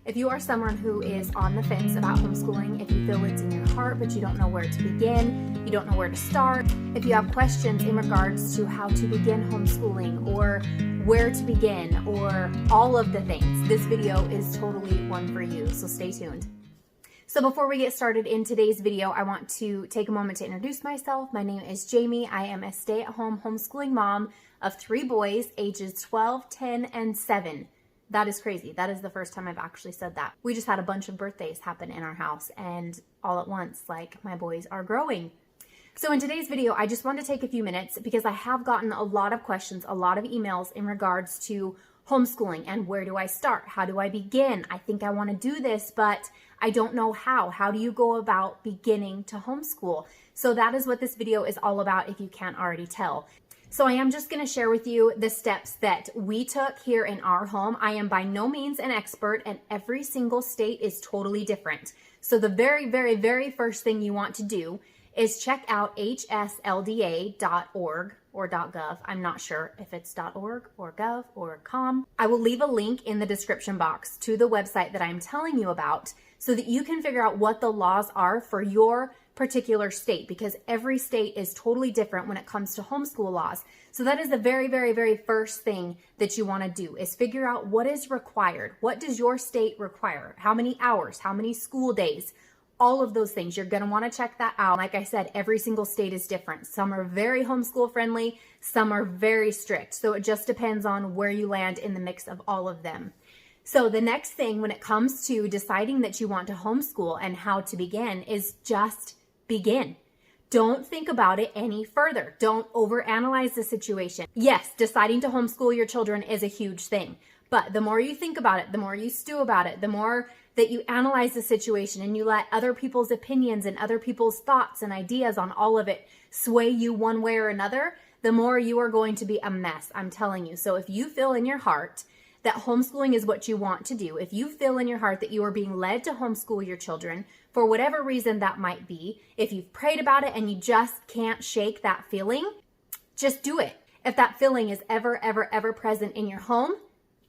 If you are someone who is on the fence about homeschooling, if you feel it's in your heart but you don't know where to begin, you don't know where to start, if you have questions in regards to how to begin homeschooling or where to begin or all of the things, this video is totally one for you, so stay tuned. So before we get started in today's video, I want to take a moment to introduce myself. My name is Jamie. I am a stay-at-home homeschooling mom of 3 boys, ages 12, 10, and 7. That is crazy. That is the first time I've actually said that. We just had a bunch of birthdays happen in our house, and all at once, like, my boys are growing. So in today's video, I just want to take a few minutes because I have gotten a lot of questions, a lot of emails in regards to homeschooling and where do I start? How do I begin? I think I want to do this, but I don't know how. How do you go about beginning to homeschool? So that is what this video is all about if you can't already tell. So I am just going to share with you the steps that we took here in our home. I am by no means an expert, and every single state is totally different. So the very first thing you want to do is check out HSLDA.org or .gov. I'm not sure if it's .org or .gov or .com. I will leave a link in the description box to the website that I'm telling you about so that you can figure out what the laws are for your particular state, because every state is totally different when it comes to homeschool laws. So that is the very first thing that you want to do, is figure out what is required. What does your state require? How many hours? How many school days? All of those things. You're going to want to check that out. Like I said, every single state is different. Some are very homeschool friendly, some are very strict. So it just depends on where you land in the mix of all of them. So the next thing when it comes to deciding that you want to homeschool and how to begin is just begin. Don't think about it any further. Don't overanalyze the situation. Yes, deciding to homeschool your children is a huge thing, but the more you think about it, the more you stew about it, the more that you analyze the situation and you let other people's opinions and other people's thoughts and ideas on all of it sway you one way or another, the more you are going to be a mess, I'm telling you. So if you feel in your heart that homeschooling is what you want to do, if you feel in your heart that you are being led to homeschool your children, for whatever reason that might be, if you've prayed about it and you just can't shake that feeling, just do it. If that feeling is ever present in your home,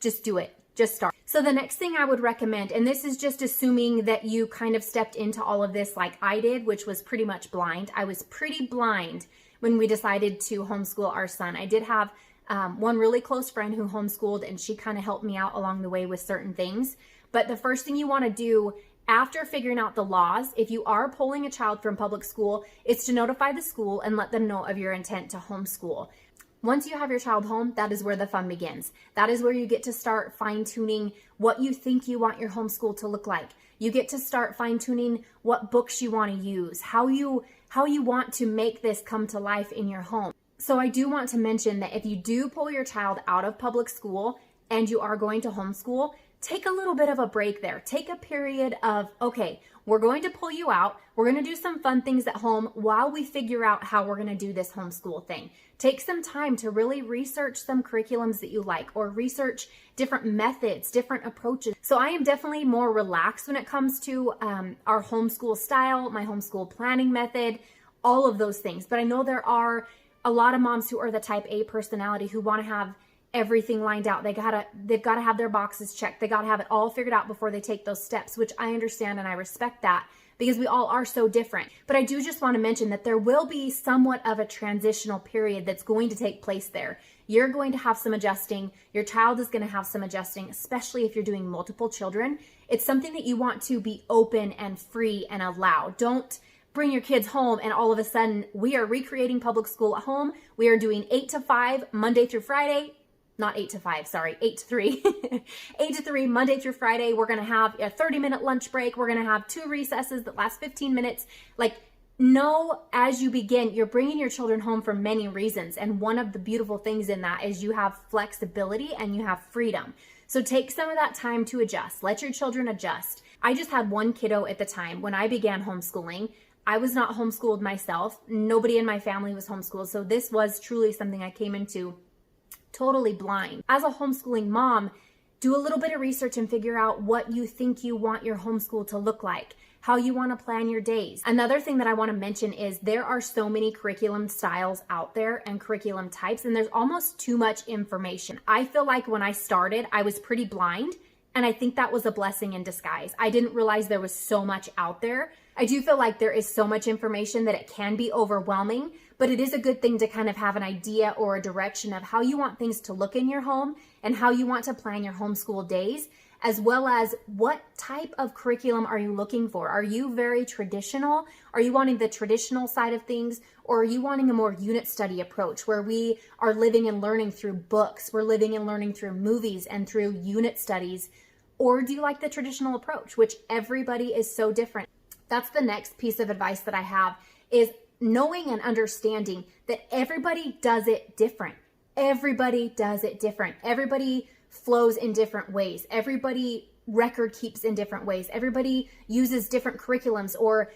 just do it. Just start. So the next thing I would recommend, and this is just assuming that you kind of stepped into all of this like I did, which was pretty much blind. I was pretty blind when we decided to homeschool our son. I did have one really close friend who homeschooled, and she kind of helped me out along the way with certain things. But the first thing you want to do after figuring out the laws, if you are pulling a child from public school, is to notify the school and let them know of your intent to homeschool. Once you have your child home, that is where the fun begins. That is where you get to start fine-tuning what you think you want your homeschool to look like. You get to start fine-tuning what books you want to use, how you want to make this come to life in your home. So I do want to mention that if you do pull your child out of public school and you are going to homeschool, take a little bit of a break there. Take a period of, okay, we're going to pull you out. We're going to do some fun things at home while we figure out how we're going to do this homeschool thing. Take some time to really research some curriculums that you like, or research different methods, different approaches. So I am definitely more relaxed when it comes to our homeschool style, my homeschool planning method, all of those things. But I know there are a lot of moms who are the type A personality who want to have everything lined out. They've got to have their boxes checked. They got to have it all figured out before they take those steps, which I understand and I respect that because we all are so different. But I do just want to mention that there will be somewhat of a transitional period that's going to take place there. You're going to have some adjusting. Your child is going to have some adjusting, especially if you're doing multiple children. It's something that you want to be open and free and allow. Don't bring your kids home and all of a sudden we are recreating public school at home. We are doing 8 to 5 Monday through Friday. Not 8 to 5, sorry, 8 to 3. 8 to 3, Monday through Friday. We're going to have a 30-minute lunch break. We're going to have 2 recesses that last 15 minutes. Like, know as you begin, you're bringing your children home for many reasons. And one of the beautiful things in that is you have flexibility and you have freedom. So take some of that time to adjust. Let your children adjust. I just had one kiddo at the time when I began homeschooling. I was not homeschooled myself. Nobody in my family was homeschooled. So this was truly something I came into totally blind. As a homeschooling mom, do a little bit of research and figure out what you think you want your homeschool to look like, how you want to plan your days. Another thing that I want to mention is there are so many curriculum styles out there and curriculum types, and there's almost too much information. I feel like when I started, I was pretty blind And I think that was a blessing in disguise. I didn't realize there was so much out there. I do feel like there is so much information that it can be overwhelming, but it is a good thing to kind of have an idea or a direction of how you want things to look in your home and how you want to plan your homeschool days, as well as what type of curriculum are you looking for? Are you very traditional? Are you wanting the traditional side of things? Or are you wanting a more unit study approach where we are living and learning through books, we're living and learning through movies and through unit studies? Or do you like the traditional approach, which everybody is so different? That's the next piece of advice that I have, is knowing and understanding that everybody does it different. Everybody does it different. Everybody flows in different ways. Everybody record keeps in different ways. Everybody uses different curriculums, or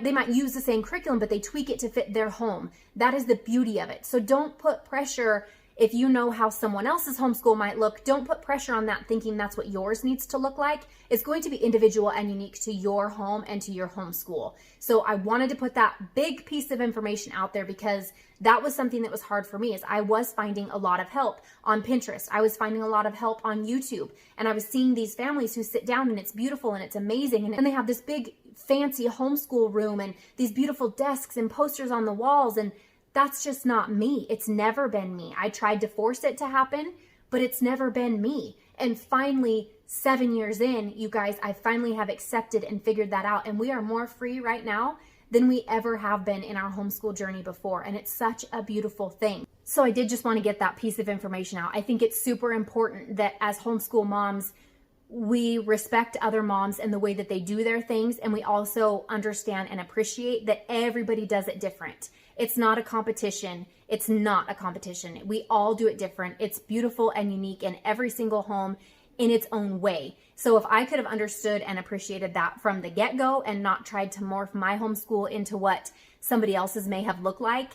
they might use the same curriculum, but they tweak it to fit their home. That is the beauty of it. So don't put pressure. If you know how someone else's homeschool might look, don't put pressure on that thinking that's what yours needs to look like. It's going to be individual and unique to your home and to your homeschool. So I wanted to put that big piece of information out there because that was something that was hard for me, is I was finding a lot of help on Pinterest. I was finding a lot of help on YouTube, and I was seeing these families who sit down and it's beautiful and it's amazing, and they have this big fancy homeschool room and these beautiful desks and posters on the walls, and that's just not me. It's never been me. I tried to force it to happen, but it's never been me. And finally, 7 years in, you guys, I finally have accepted and figured that out. And we are more free right now than we ever have been in our homeschool journey before. And it's such a beautiful thing. So I did just want to get that piece of information out. I think it's super important that as homeschool moms, we respect other moms and the way that they do their things. And we also understand and appreciate that everybody does it different. It's not a competition. It's not a competition. We all do it different. It's beautiful and unique in every single home in its own way. So if I could have understood and appreciated that from the get-go and not tried to morph my homeschool into what somebody else's may have looked like,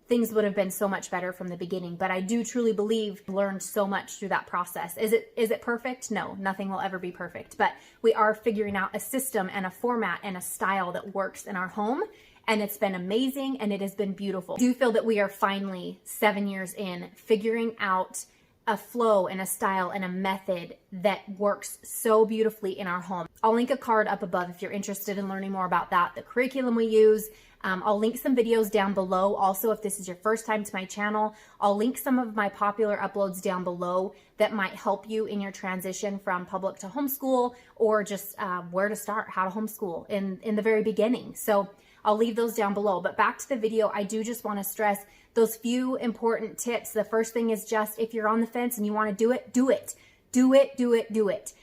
things would have been so much better from the beginning. But I do truly believe I learned so much through that process. Is it perfect? No, nothing will ever be perfect. But we are figuring out a system and a format and a style that works in our home. And it's been amazing and it has been beautiful. I do feel that we are finally 7 years in figuring out a flow and a style and a method that works so beautifully in our home. I'll link a card up above if you're interested in learning more about that, the curriculum we use. I'll link some videos down below. Also, if this is your first time to my channel, I'll link some of my popular uploads down below that might help you in your transition from public to homeschool, or just where to start, how to homeschool in the very beginning. So I'll leave those down below. But back to the video, I do just want to stress those few important tips. The first thing is just, if you're on the fence and you want to do it, do it. Do it, do it, do it.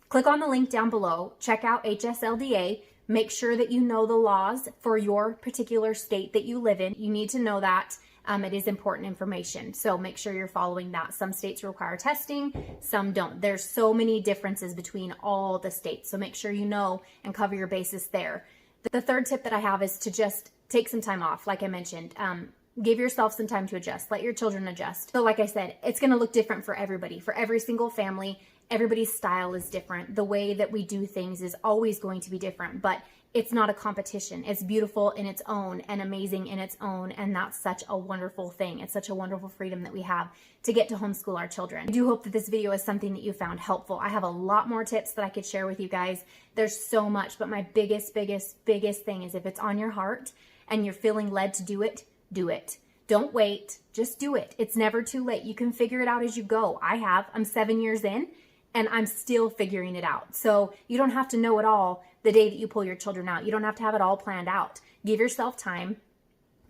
Click on the link down below. Check out HSLDA. Make sure that you know the laws for your particular state that you live in. You need to know that. It is important information. So make sure you're following that. Some states require testing, some don't. There's so many differences between all the states. So make sure you know and cover your bases there. The third tip that I have is to just take some time off. Like I mentioned, give yourself some time to adjust. Let your children adjust. So like I said, it's going to look different for everybody, for every single family. Everybody's style is different. The way that we do things is always going to be different, but it's not a competition. It's beautiful in its own and amazing in its own. And that's such a wonderful thing. It's such a wonderful freedom that we have to get to homeschool our children. I do hope that this video is something that you found helpful. I have a lot more tips that I could share with you guys. There's so much, but my biggest thing is, if it's on your heart and you're feeling led to do it, do it. Don't wait, just do it. It's never too late. You can figure it out as you go. I'm 7 years in and I'm still figuring it out. So you don't have to know it all the day that you pull your children out. You don't have to have it all planned out. Give yourself time.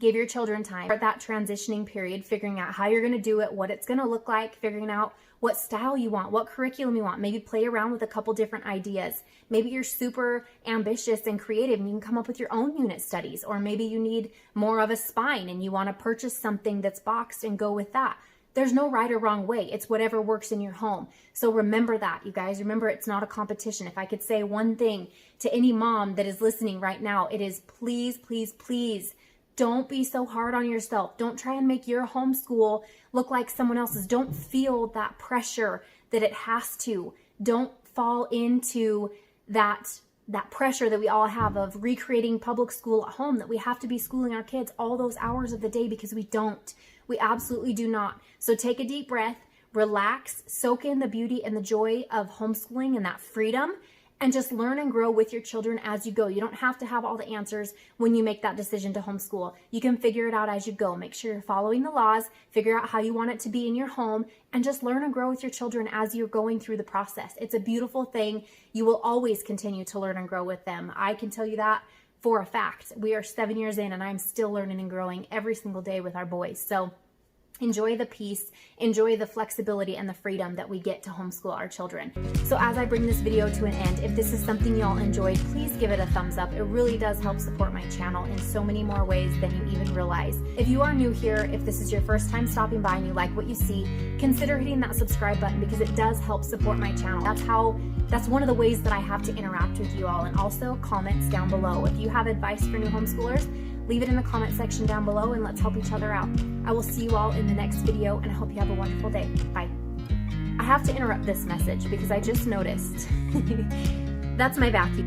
Give your children time. Start that transitioning period, figuring out how you're going to do it, what it's going to look like, figuring out what style you want, what curriculum you want. Maybe play around with a couple different ideas. Maybe you're super ambitious and creative and you can come up with your own unit studies. Or maybe you need more of a spine and you want to purchase something that's boxed and go with that. There's no right or wrong way. It's whatever works in your home. So remember that, you guys. Remember, it's not a competition. If I could say one thing to any mom that is listening right now, it is please, please, please don't be so hard on yourself. Don't try and make your homeschool look like someone else's. Don't feel that pressure that it has to. Don't fall into that pressure that we all have of recreating public school at home, that we have to be schooling our kids all those hours of the day, because we don't. We absolutely do not. So take a deep breath, relax, soak in the beauty and the joy of homeschooling and that freedom, and just learn and grow with your children as you go. You don't have to have all the answers when you make that decision to homeschool. You can figure it out as you go. Make sure you're following the laws, figure out how you want it to be in your home, and just learn and grow with your children as you're going through the process. It's a beautiful thing. You will always continue to learn and grow with them. I can tell you that for a fact. We are 7 years in and I'm still learning and growing every single day with our boys. So enjoy the peace, enjoy the flexibility and the freedom that we get to homeschool our children. So as I bring this video to an end, if this is something y'all enjoyed, please give it a thumbs up. It really does help support my channel in so many more ways than you even realize. If you are new here, if this is your first time stopping by and you like what you see, consider hitting that subscribe button because it does help support my channel. That's one of the ways that I have to interact with you all. And also comments down below. If you have advice for new homeschoolers, leave it in the comment section down below and let's help each other out. I will see you all in the next video and I hope you have a wonderful day. Bye. I have to interrupt this message because I just noticed that's my vacuum.